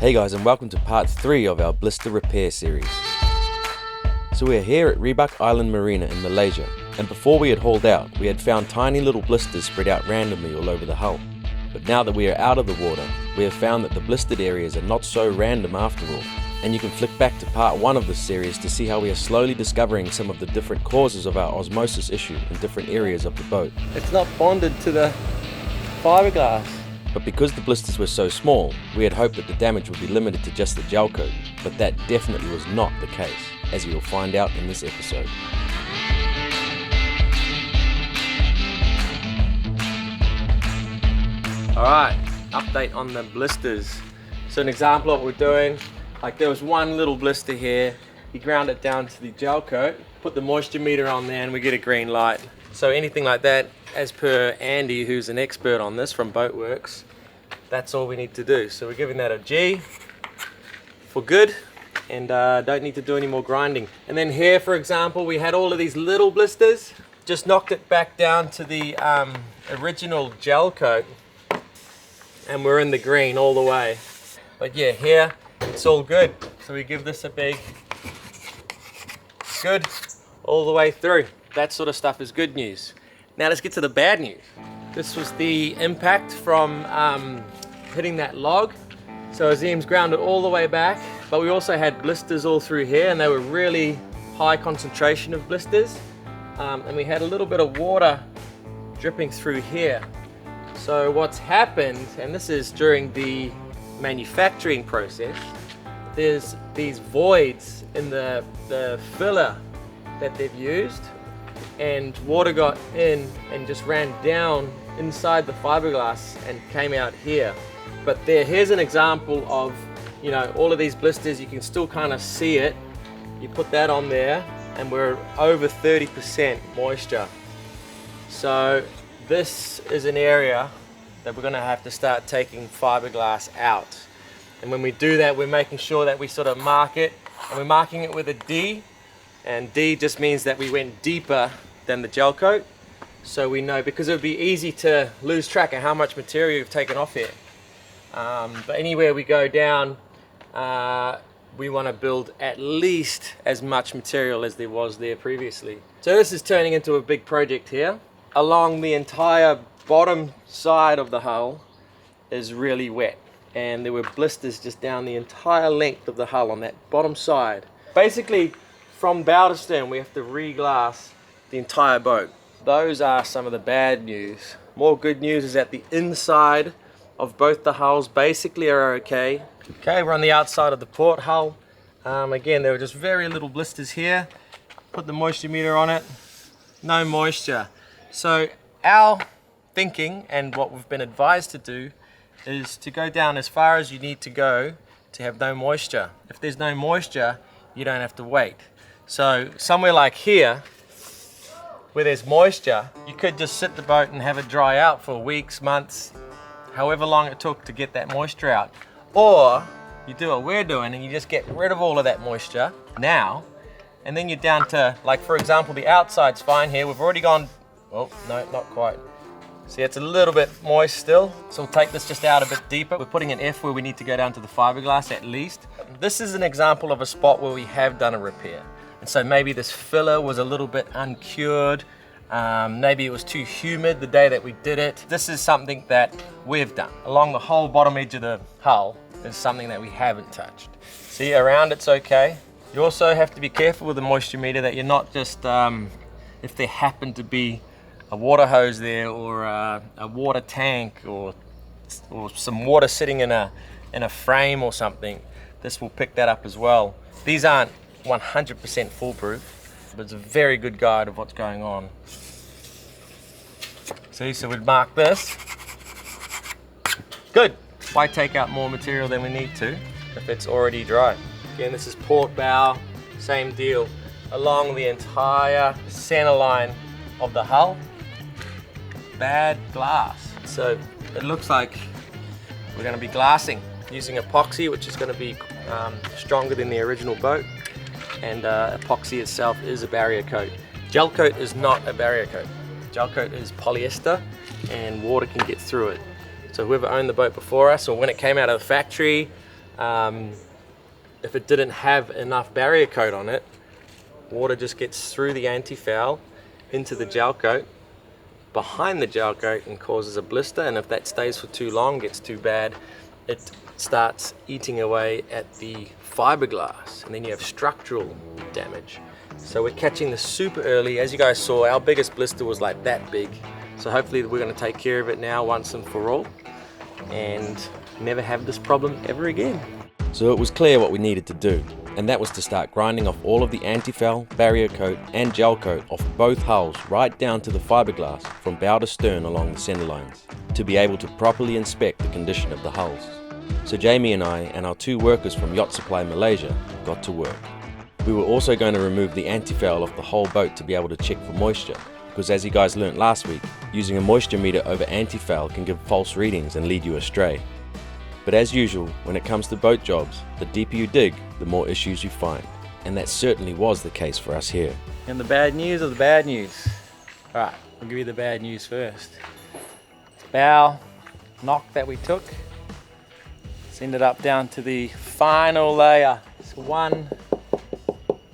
Hey guys, and welcome to part 3 of our blister repair series. So we're here at Rebuk Island Marina in Malaysia, and before we had hauled out, we had found tiny little blisters spread out randomly all over the hull. But now that we are out of the water, we have found that the blistered areas are not so random after all. And you can flick back to part 1 of this series to see how we are slowly discovering some of the different causes of our osmosis issue in different areas of the boat. It's not bonded to the fiberglass. But because the blisters were so small, we had hoped that the damage would be limited to just the gel coat, but that definitely was not the case, as you will find out in this episode. Alright, update on the blisters. So an example of what we're doing, like there was one little blister here, you ground it down to the gel coat, put the moisture meter on there and we get a green light. So anything like that, as per Andy, who's an expert on this from Boatworks, that's all we need to do. So we're giving that a G for good, and don't need to do any more grinding. And then here, for example, we had all of these little blisters, just knocked it back down to the original gel coat, and we're in the green all the way. But yeah, here, it's all good. So we give this a big good all the way through. That sort of stuff is good news. Now let's get to the bad news. This was the impact from hitting that log. So Azim's grounded all the way back, but we also had blisters all through here, and they were really high concentration of blisters. And we had a little bit of water dripping through here. So what's happened, and this is during the manufacturing process, there's these voids in the filler that they've used, and water got in and just ran down inside the fiberglass and came out here. But here's an example of, you know, all of these blisters. You can still kind of see it. You put that on there and we're over 30% moisture. So this is an area that we're going to have to start taking fiberglass out. And when we do that, we're making sure that we sort of mark it, and we're marking it with a D. And D just means that we went deeper than the gel coat, so we know, because it would be easy to lose track of how much material you've taken off here. But anywhere we go down, we want to build at least as much material as there was there previously. So this is turning into a big project here. Along the entire bottom side of the hull is really wet, and there were blisters just down the entire length of the hull on that bottom side. Basically, from bow to stern, we have to re-glass the entire boat. Those are some of the bad news. More good news is that the inside of both the hulls basically are okay. Okay, we're on the outside of the port hull. Again, there were just very little blisters here. Put the moisture meter on it, no moisture. So our thinking, and what we've been advised to do, is to go down as far as you need to go to have no moisture. If there's no moisture, you don't have to wait. So somewhere like here, where there's moisture, you could just sit the boat and have it dry out for weeks, months, however long it took to get that moisture out. Or you do what we're doing and you just get rid of all of that moisture now, and then you're down to, like for example, the outside's fine here. We've already gone, oh no, not quite. See, it's a little bit moist still, so we'll take this just out a bit deeper. We're putting an F where we need to go down to the fiberglass at least. This is an example of a spot where we have done a repair. And so maybe this filler was a little bit uncured. Maybe it was too humid the day that we did it. This is something that we've done. Along the whole bottom edge of the hull is something that we haven't touched. See, around it's okay. You also have to be careful with the moisture meter that you're not just, if there happened to be a water hose there, or a water tank, or some water sitting in a frame or something, this will pick that up as well. These aren't 100% foolproof, but it's a very good guide of what's going on. See, so we'd mark this. Good. Why take out more material than we need to if it's already dry? Again, this is port bow, same deal. Along the entire center line of the hull, bad glass. So it looks like we're going to be glassing using epoxy, which is going to be stronger than the original boat. And epoxy itself is a barrier coat. Gel coat is not a barrier coat. Gel coat is polyester and water can get through it. So whoever owned the boat before us, or when it came out of the factory, if it didn't have enough barrier coat on it, water just gets through the anti-foul into the gel coat, behind the gel coat, and causes a blister. And if that stays for too long, gets too bad, it starts eating away at the fiberglass, and then you have structural damage. So we're catching this super early. As you guys saw, our biggest blister was like that big. So hopefully we're going to take care of it now once and for all, and never have this problem ever again. So it was clear what we needed to do, and that was to start grinding off all of the anti-foul, barrier coat and gel coat off both hulls right down to the fiberglass from bow to stern along the center lines, to be able to properly inspect the condition of the hulls. So Jamie and I and our 2 workers from Yacht Supply Malaysia got to work. We were also going to remove the anti-foul off the whole boat to be able to check for moisture, because as you guys learnt last week, using a moisture meter over anti-foul can give false readings and lead you astray. But as usual, when it comes to boat jobs, the deeper you dig, the more issues you find. And that certainly was the case for us here. And the bad news or the bad news? Alright, I'll give you the bad news first. Bow knock that we took, it's ended up down to the final layer. It's 1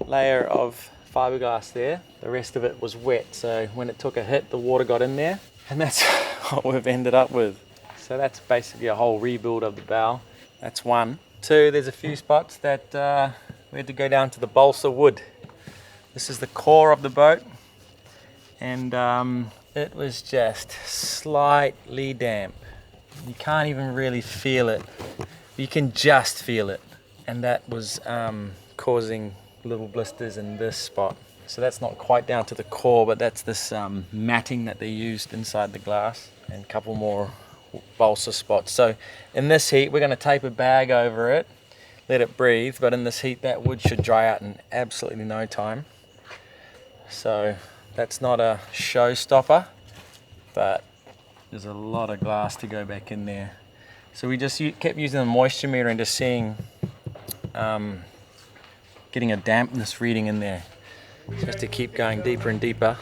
layer of fiberglass there. The rest of it was wet, so when it took a hit, the water got in there, and that's what we've ended up with. So that's basically a whole rebuild of the bow. That's 1. 2, there's a few spots that we had to go down to the balsa wood. This is the core of the boat, and it was just slightly damp. You can't even really feel it. You can just feel it, and that was causing little blisters in this spot. So that's not quite down to the core, but that's this matting that they used inside the glass, and a couple more balsa spots. So in this heat, we're going to tape a bag over it, let it breathe, but in this heat that wood should dry out in absolutely no time. So that's not a showstopper, but there's a lot of glass to go back in there. So we just kept using the moisture meter and just seeing, getting a dampness reading in there, just to keep going deeper and deeper,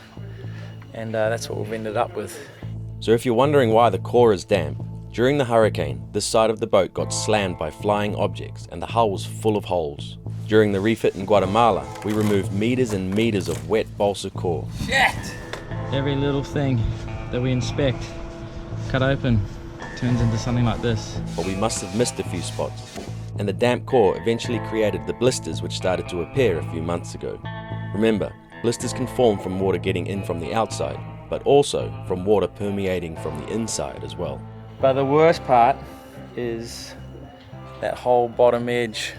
and that's what we've ended up with. So if you're wondering why the core is damp, during the hurricane, this side of the boat got slammed by flying objects and the hull was full of holes. During the refit in Guatemala, we removed meters and meters of wet balsa core. Shit! Every little thing that we inspect, cut open, turns into something like this. But we must have missed a few spots, and the damp core eventually created the blisters which started to appear a few months ago. Remember, blisters can form from water getting in from the outside, but also from water permeating from the inside as well. But the worst part is that whole bottom edge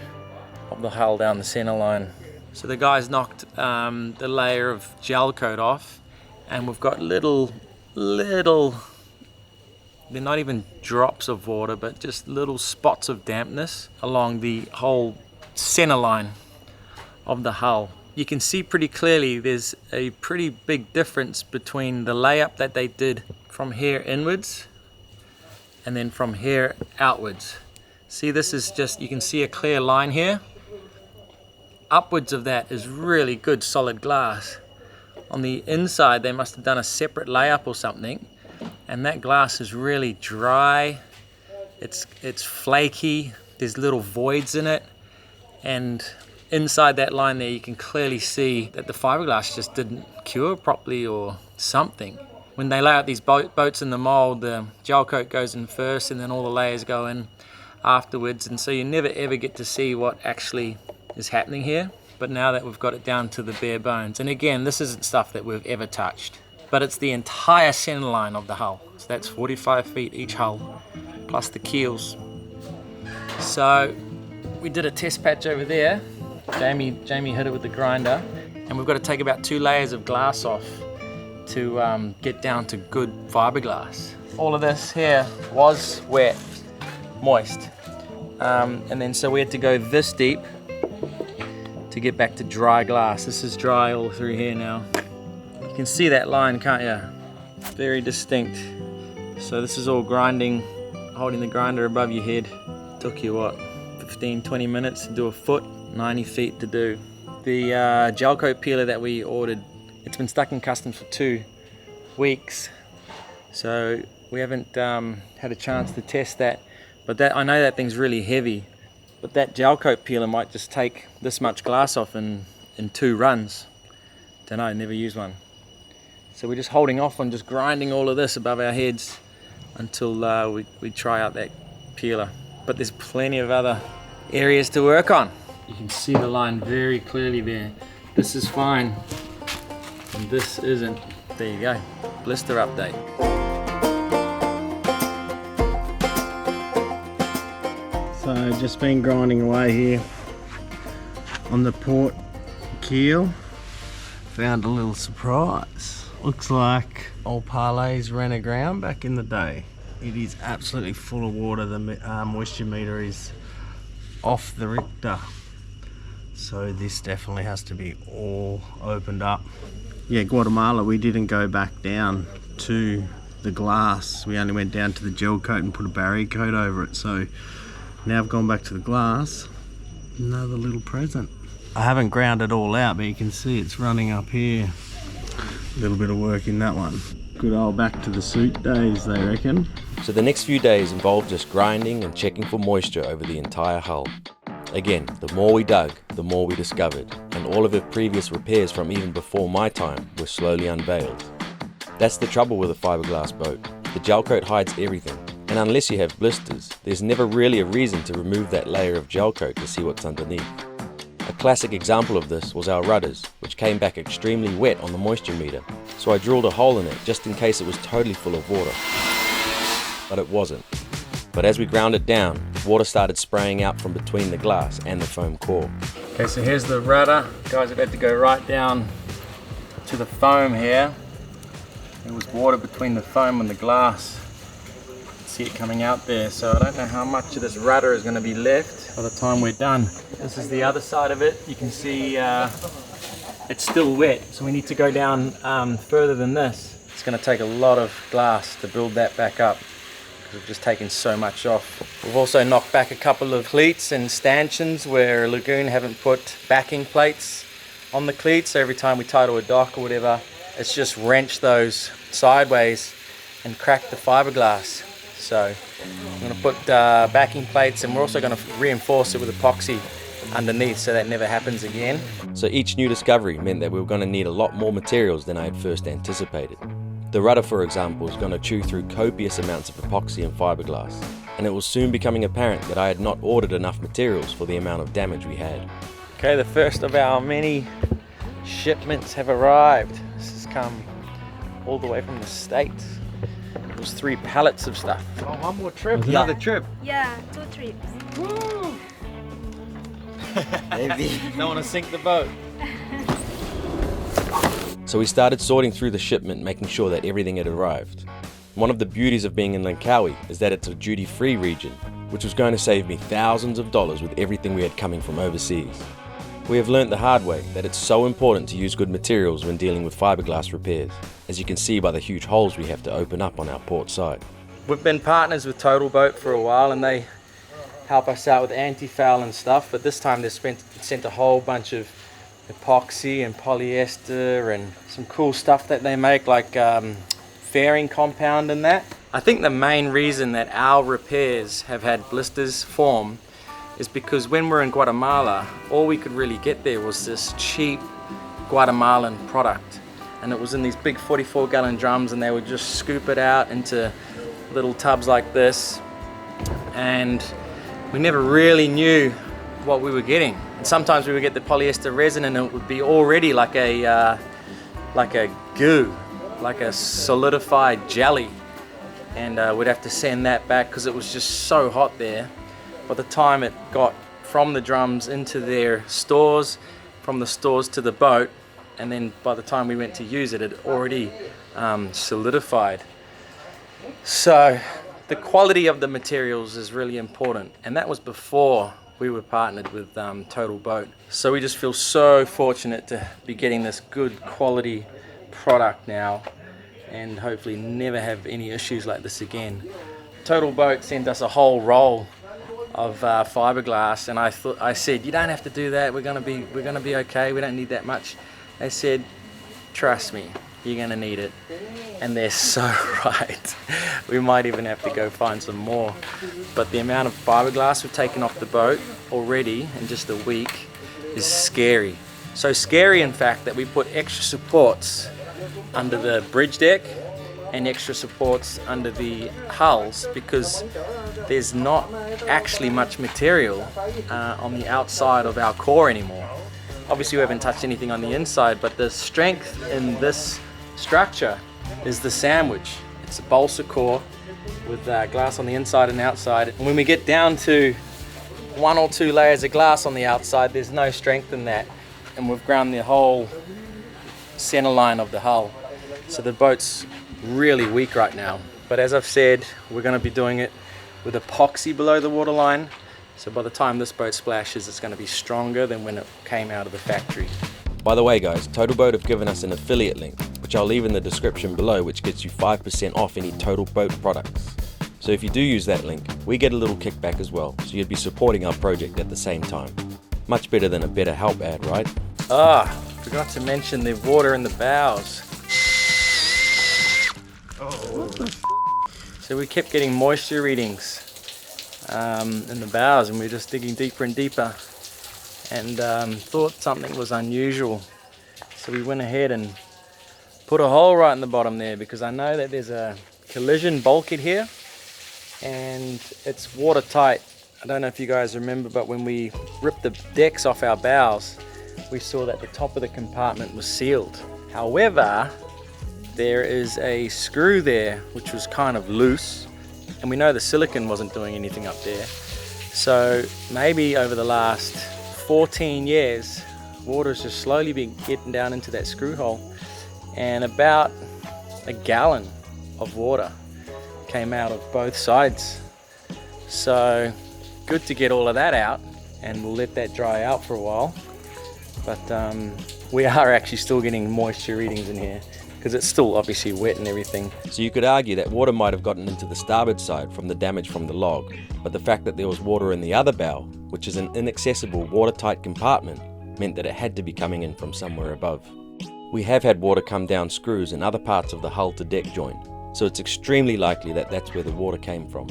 of the hull down the center line. So the guys knocked the layer of gel coat off, and we've got little, they're not even drops of water, but just little spots of dampness along the whole center line of the hull. You can see pretty clearly there's a pretty big difference between the layup that they did from here inwards and then from here outwards. See, this is just, you can see a clear line here. Upwards of that is really good solid glass. On the inside they must have done a separate layup or something, and that glass is really dry, it's flaky, there's little voids in it, and inside that line there you can clearly see that the fiberglass just didn't cure properly or something. When they lay out these boats in the mold, the gel coat goes in first and then all the layers go in afterwards, and so you never ever get to see what actually is happening here. But now that we've got it down to the bare bones, and again, this isn't stuff that we've ever touched, but it's the entire center line of the hull. So that's 45 feet each hull, plus the keels. So we did a test patch over there. Jamie hit it with the grinder, and we've got to take about 2 layers of glass off to get down to good fiberglass. All of this here was wet, moist, and then so we had to go this deep to get back to dry glass. This is dry all through here now. You can see that line, can't you? Very distinct. So this is all grinding, holding the grinder above your head. Took you what, 15-20 minutes to do a foot, 90 feet to do. The gel coat peeler that we ordered, it's been stuck in customs for 2 weeks, so we haven't had a chance to test that, but I know that thing's really heavy, But that gel coat peeler might just take this much glass off in 2 runs. Don't know, never used one. So we're just holding off on just grinding all of this above our heads until we try out that peeler. But there's plenty of other areas to work on. You can see the line very clearly there. This is fine, and this isn't. There you go, blister update. So just been grinding away here on the port keel. Found a little surprise. Looks like old Parlays ran aground back in the day. It is absolutely full of water. The moisture meter is off the Richter. So this definitely has to be all opened up. Yeah, Guatemala, we didn't go back down to the glass. We only went down to the gel coat and put a barrier coat over it. So now I've gone back to the glass. Another little present. I haven't ground it all out, but you can see it's running up here. A little bit of work in that one. Good old back to the suit days, they reckon. So the next few days involved just grinding and checking for moisture over the entire hull. Again, the more we dug, the more we discovered, and all of her previous repairs from even before my time were slowly unveiled. That's the trouble with a fiberglass boat. The gel coat hides everything, and unless you have blisters, there's never really a reason to remove that layer of gel coat to see what's underneath. A classic example of this was our rudders, which came back extremely wet on the moisture meter, so I drilled a hole in it just in case it was totally full of water. But it wasn't. But as we ground it down, water started spraying out from between the glass and the foam core. Okay, so here's the rudder. Guys, I've had to go right down to the foam here. There was water between the foam and the glass. See it coming out there, so I don't know how much of this rudder is going to be left by the time we're done. This is the other side of it. You can see it's still wet, so we need to go down further than this. It's going to take a lot of glass to build that back up because we've just taken so much off. We've also knocked back a couple of cleats and stanchions where Lagoon haven't put backing plates on the cleats, so every time we tie to a dock or whatever, it's just wrenched those sideways and cracked the fiberglass. So I'm going to put backing plates, and we're also going to reinforce it with epoxy underneath so that never happens again. So each new discovery meant that we were going to need a lot more materials than I had first anticipated. The rudder, for example, is going to chew through copious amounts of epoxy and fiberglass, and it was soon becoming apparent that I had not ordered enough materials for the amount of damage we had. Okay, the first of our many shipments have arrived. This has come all the way from the States. It was 3 pallets of stuff. Oh, one more trip, Yeah. another trip. Yeah, 2 trips. Woo! Don't want to sink the boat. So we started sorting through the shipment, making sure that everything had arrived. One of the beauties of being in Langkawi is that it's a duty-free region, which was going to save me thousands of dollars with everything we had coming from overseas. We have learnt the hard way that it's so important to use good materials when dealing with fiberglass repairs, as you can see by the huge holes we have to open up on our port side. We've been partners with Total Boat for a while, and they help us out with anti-foul and stuff, but this time they sent a whole bunch of epoxy and polyester and some cool stuff that they make, like fairing compound and that. I think the main reason that our repairs have had blisters form is because when we're in Guatemala, all we could really get there was this cheap Guatemalan product, and it was in these big 44-gallon drums, and they would just scoop it out into little tubs like this, and we never really knew what we were getting. And sometimes we would get the polyester resin and it would be already like a goo, like a solidified jelly, and we'd have to send that back because it was just so hot there. By the time it got from the drums into their stores, from the stores to the boat, and then by the time we went to use it, it had already solidified. So the quality of the materials is really important, and that was before we were partnered with Total Boat. So we just feel so fortunate to be getting this good quality product now, and hopefully never have any issues like this again. Total Boat sent us a whole roll of fiberglass, and I said, you don't have to do that, we're gonna be okay, we don't need that much. They said, trust me, you're gonna need it. And they're so right. We might even have to go find some more. But the amount of fiberglass we've taken off the boat already in just a week is scary. So scary, in fact, that we put extra supports under the bridge deck and extra supports under the hulls because there's not actually much material on the outside of our core anymore. Obviously we haven't touched anything on the inside, but the strength in this structure is the sandwich. It's a balsa core with glass on the inside and outside. And when we get down to 1 or 2 layers of glass on the outside, there's no strength in that. And we've ground the whole center line of the hull. So the boat's really weak right now. But as I've said, we're going to be doing it with epoxy below the waterline. So by the time this boat splashes, it's going to be stronger than when it came out of the factory. By the way guys, Total Boat have given us an affiliate link, which I'll leave in the description below, which gets you 5% off any Total Boat products. So if you do use that link, we get a little kickback as well, so you'd be supporting our project at the same time. Much better than a BetterHelp ad, right? Forgot to mention the water in the bows. So we kept getting moisture readings in the bows, and we were just digging deeper and deeper, and thought something was unusual. So we went ahead and put a hole right in the bottom there, because I know that there's a collision bulkhead here and it's watertight. I don't know if you guys remember, but when we ripped the decks off our bows, we saw that the top of the compartment was sealed. However, there is a screw there which was kind of loose, and we know the silicone wasn't doing anything up there. So maybe over the last 14 years, water's just slowly been getting down into that screw hole, and about a gallon of water came out of both sides. So good to get all of that out, and we'll let that dry out for a while. But we are actually still getting moisture readings in here, because it's still obviously wet and everything. So you could argue that water might have gotten into the starboard side from the damage from the log, but the fact that there was water in the other bow, which is an inaccessible watertight compartment, meant that it had to be coming in from somewhere above. We have had water come down screws in other parts of the hull to deck joint, so it's extremely likely that that's where the water came from.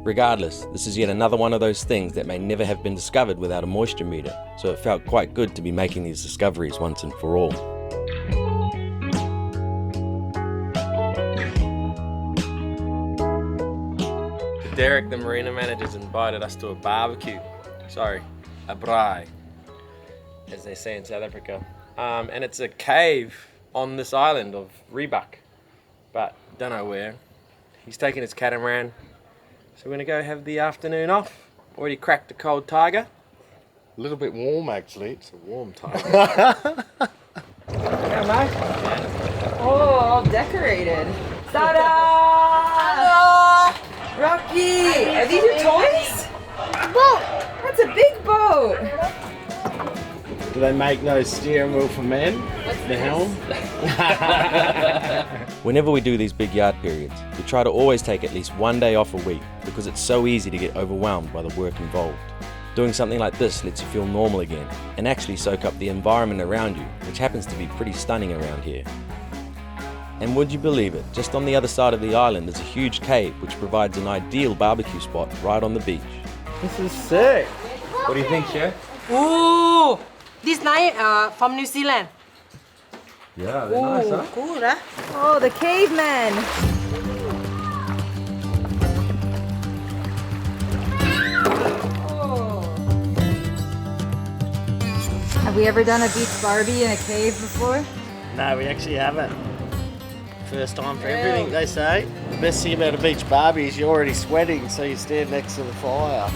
Regardless, this is yet another one of those things that may never have been discovered without a moisture meter, so it felt quite good to be making these discoveries once and for all. Derek, the marina manager's invited us to a barbecue. Sorry, a braai, as they say in South Africa. And it's a cave on this island of Rudder, but don't know where. He's taking his catamaran, so we're gonna go have the afternoon off. Already cracked a cold tiger. A little bit warm actually, it's a warm tiger. Yeah, mate. Oh, all decorated. Ta-da! Rocky! Are these your toys? Boat! That's a big boat! Do they make no steering wheel for men? The helm? Whenever we do these big yard periods, we try to always take at least one day off a week, because it's so easy to get overwhelmed by the work involved. Doing something like this lets you feel normal again, and actually soak up the environment around you, which happens to be pretty stunning around here. And would you believe it, just on the other side of the island is a huge cave which provides an ideal barbecue spot right on the beach. This is sick. What do you think, Chef? Ooh, this night from New Zealand. Yeah, they're nice, huh? Cool, huh? Oh, the cavemen! Have we ever done a beach barbie in a cave before? No, we actually haven't. First time for everything, they say. The best thing about a beach barbie is you're already sweating, so you stand next to the fire.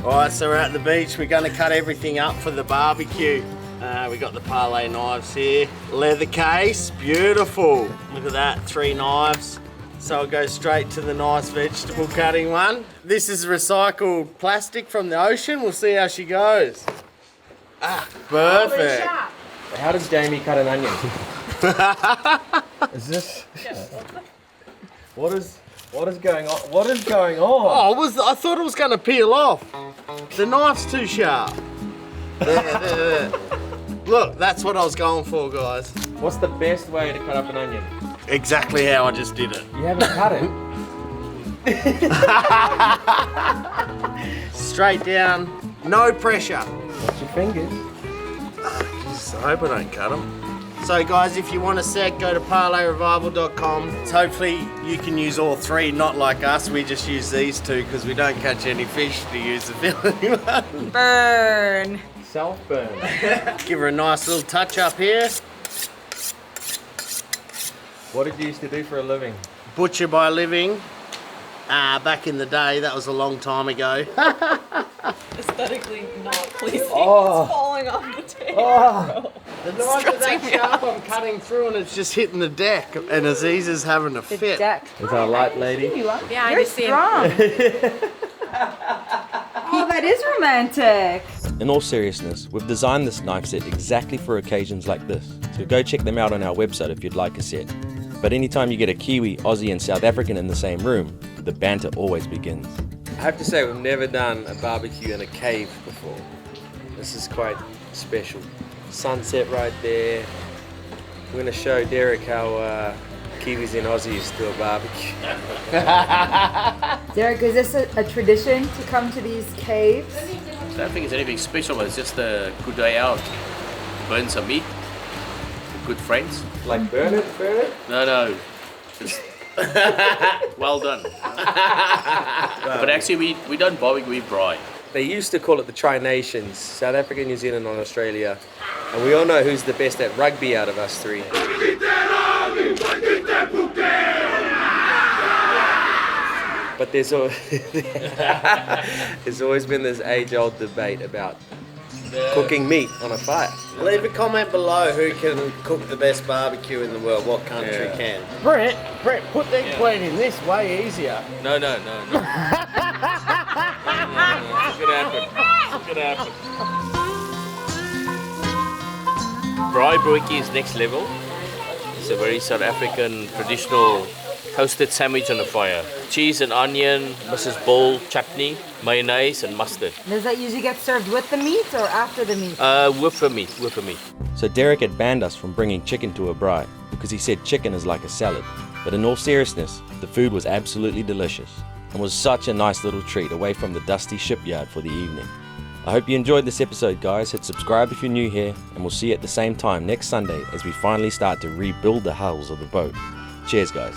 Alright, so we're at the beach. We're going to cut everything up for the barbecue. We got the Parlay knives here. Leather case, beautiful. Look at that, 3 knives. So I'll go straight to the nice vegetable cutting one. This is recycled plastic from the ocean. We'll see how she goes. Ah, perfect. How does Jamie cut an onion? Is this? What is going on? What is going on? Oh, I thought it was going to peel off. The knife's too sharp. There. Look, that's what I was going for, guys. What's the best way to cut up an onion? Exactly how I just did it. You haven't cut it. Straight down, no pressure. Watch your fingers. Jesus, I hope I don't cut them. So guys, if you want a set, go to parlayrevival.com. Hopefully you can use all three, not like us. We just use these two because we don't catch any fish to use the filling one. Burn. Self-burn. Give her a nice little touch up here. What did you used to do for a living? Butcher by living. Back in the day, that was a long time ago. Aesthetically not pleasing. Oh. It's falling off the table. Oh. The knives are that sharp, I'm cutting through and it's just hitting the deck. And Aziza's having a fit. Deck. Is our light lady? Yeah, you're strong. Oh, that is romantic. In all seriousness, we've designed this knife set exactly for occasions like this, so go check them out on our website if you'd like a set. But anytime you get a Kiwi, Aussie and South African in the same room, the banter always begins. I have to say we've never done a barbecue in a cave before. This is quite special. Sunset right there. We're going to show Derek how Kiwis and Aussies do a barbecue. Derek, is this a tradition to come to these caves? I don't think it's anything special. It's just a good day out. Burn some meat. Good friends. Like burn it? No. Just well done. But actually, we don't barbecue, we braai. They used to call it the Tri-Nations, South Africa, New Zealand and Australia. And we all know who's the best at rugby out of us three. But there's always been this age-old debate about cooking meat on a fire. Leave a comment below who can cook the best barbecue in the world, what country can. Brett, put the eggplant in this, way easier. No. It's gonna happen. Braai broodjie is next level. It's a very South African traditional toasted sandwich on the fire. Cheese and onion, Mrs. Bull, chutney, mayonnaise and mustard. Does that usually get served with the meat or after the meat? With the meat. So Derek had banned us from bringing chicken to a braai because he said chicken is like a salad. But in all seriousness, the food was absolutely delicious and was such a nice little treat away from the dusty shipyard for the evening. I hope you enjoyed this episode, guys. Hit subscribe if you're new here, and we'll see you at the same time next Sunday as we finally start to rebuild the hulls of the boat. Cheers, guys.